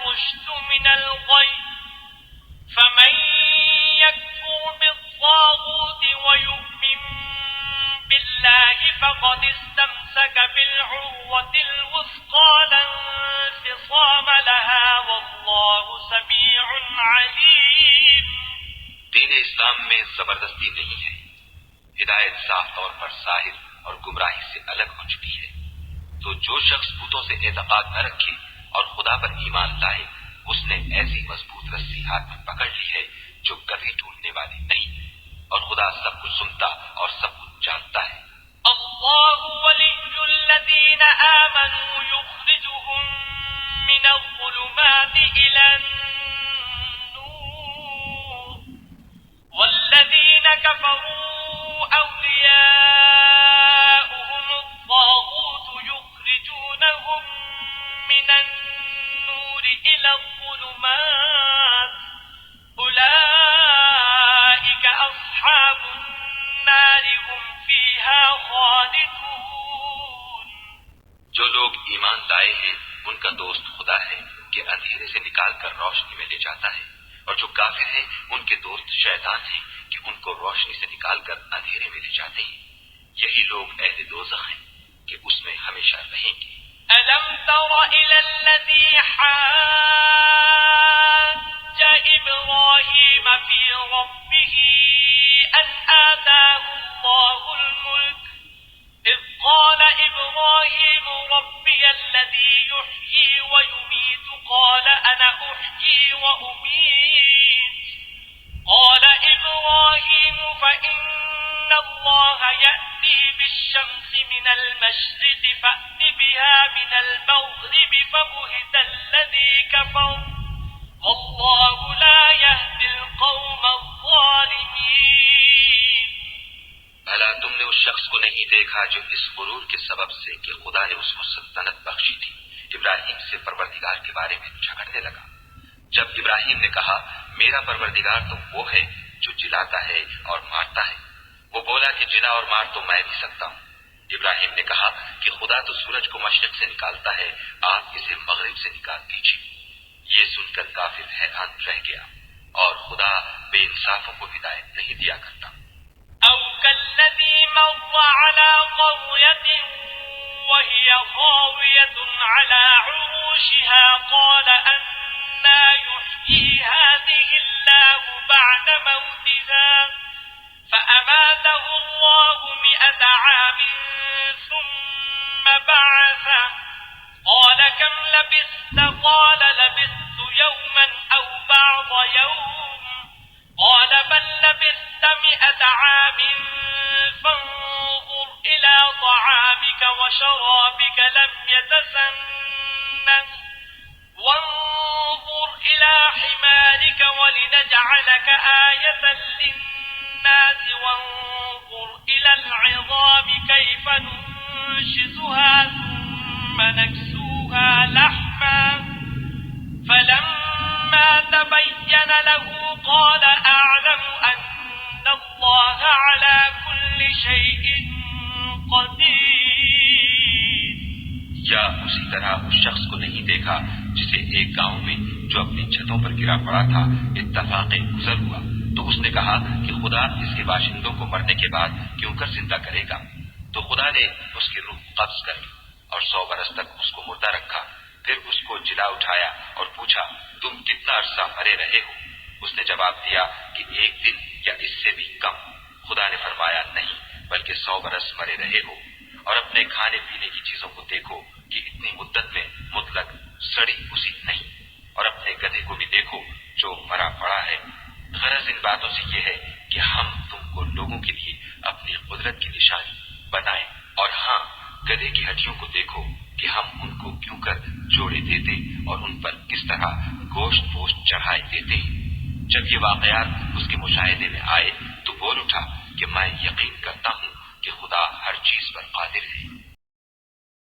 الرشد من الغي فمن يكفر بالطاغوت ويؤمن بالله فقد استمسك بالعروة الوثقى لا انفصام لها والله سميع عليم. دین اسلام میں زبردستی نہیں ہے. ہدایت صاف طور پر ظاہر اور گمراہی سے الگ ہو چکی ہے. تو جو شخص بتوں سے اعتقاد نہ رکھے اور خدا پر ایمان لائے اس نے ایسی مضبوط رسی ہاتھ میں پکڑ لی ہے جو کبھی ٹوٹنے والی نہیں. اور خدا سب کچھ سنتا اور سب کچھ جانتا ہے. اللہ ولی الذین آمنوا یخرجهم من الظلمات إلى النور والذین كفروا أولیاؤهم الطاغوت يخرجونهم من النور إلى الظلمات أولئك أصحاب النار هم فيها خالدون. جو لوگ ایمان لائے ہیں ان کا دوست خدا ہے کہ اندھیرے سے نکال کر روشنی میں لے جاتا ہے، اور جو کافر ہیں ان کے دوست شیطان ہیں کہ ان کو روشنی سے نکال کر اندھیرے میں لے جاتے ہیں. یہی لوگ اہل دوزخ ہیں کہ اس میں ہمیشہ رہیں گے. ألم تر إلى الذي حاج إبراهيم في ربه أن آتاه الله الملك إذ قال إبراهيم ربي الذي يحيي ويميت قال أنا أحيي وأميت قال إبراهيم فإن الله يأتي بالشمس من المشرق فأت بها من المغرب فبهت الذي كفر والله لا يهدي القوم الظالمين. بھلا تم نے اس شخص کو نہیں دیکھا جو اس غرور کے سبب سے کہ خدا نے اس کو سلطنت بخشی تھی ابراہیم سے پروردگار کے بارے میں جھگڑنے لگا. جب ابراہیم نے کہا میرا پروردگار تو وہ ہے جو جلاتا ہے اور مارتا ہے، وہ بولا کہ جلا اور مار تو میں بھی سکتا ہوں. ابراہیم نے کہا کہ خدا تو سورج کو مشرق سے نکالتا ہے، آپ اسے مغرب سے نکال دیجیے. یہ سن کر کافر حیران رہ گیا، اور خدا بے انصافوں کو ہدایت نہیں دیا کرتا. أو كالذي مر على قرية وهي خاوية على عروشها قال أنى يحيي هذه الله بعد موتها فأماته الله 100 عام ثم بعثه قال كم لبثت قال لبثت يوما أو بعض يوم قال بل لبثت 100 عام فانظر إلى طعامك وشرابك لم يتسنه وانظر إلى حمارك ولنجعلك آية للناس وانظر إلى العظام كيف ننشزها ثم نكسوها لحما فلما تبين له قال أعلم أن الله على كل شيء قدير. یا اسی طرح اس شخص کو نہیں دیکھا جسے ایک گاؤں میں جو اپنی چھتوں پر گرا پڑا تھا اتفاق گزر ہوا تو اس نے کہا کہ خدا اس کے باشندوں کو مرنے کے بعد کیوں کر زندہ کرے گا. تو خدا نے اس کی روح قبض کر لی اور 100 برس تک اس کو مردہ رکھا. پھر اس کو جلا اٹھایا اور پوچھا تم کتنا عرصہ مرے رہے ہو؟ اس نے جواب دیا کہ 1 دن یا اس سے بھی کم. خدا نے فرمایا نہیں بلکہ 100 برس مرے رہے ہو. اور اپنے کھانے پینے کی چیزوں کو دیکھو کہ اتنی مدت میں مطلق سڑی اسی نہیں، اور اپنے گدھے کو بھی دیکھو جو مرا پڑا ہے. غرض ان باتوں سے یہ ہے کہ ہم تم کو لوگوں کے لیے اپنی قدرت کی نشانی بنائیں. اور ہاں گدھے کی ہڈیوں کو دیکھو کہ ہم ان کو کیوں کر جوڑے دیتے اور ان پر کس طرح گوشت پوشت چڑھائے دیتے ہیں. جب یہ واقعات اس کے مشاہدے میں آئے تو بول اٹھا کہ میں یقین کرتا ہوں کہ خدا ہر چیز پر قادر ہے.